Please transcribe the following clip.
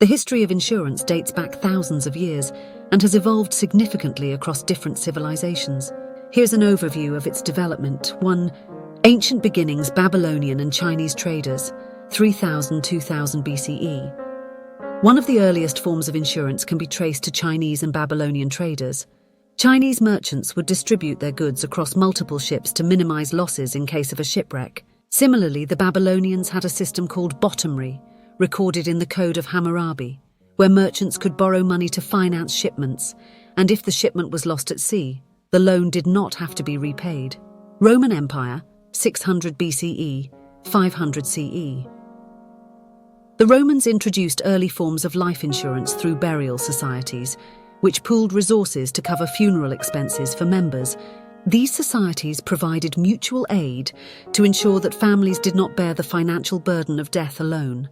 The history of insurance dates back thousands of years and has evolved significantly across different civilizations. Here's an overview of its development. 1. Ancient beginnings: Babylonian and Chinese traders, 3000–2000 BCE. One of the earliest forms of insurance can be traced to Chinese and Babylonian traders. Chinese merchants would distribute their goods across multiple ships to minimize losses in case of a shipwreck. Similarly, the Babylonians had a system called bottomry, recorded in the Code of Hammurabi, where merchants could borrow money to finance shipments, and if the shipment was lost at sea, the loan did not have to be repaid. Roman Empire, 600 BCE, 500 CE. The Romans introduced early forms of life insurance through burial societies, which pooled resources to cover funeral expenses for members. These societies provided mutual aid to ensure that families did not bear the financial burden of death alone.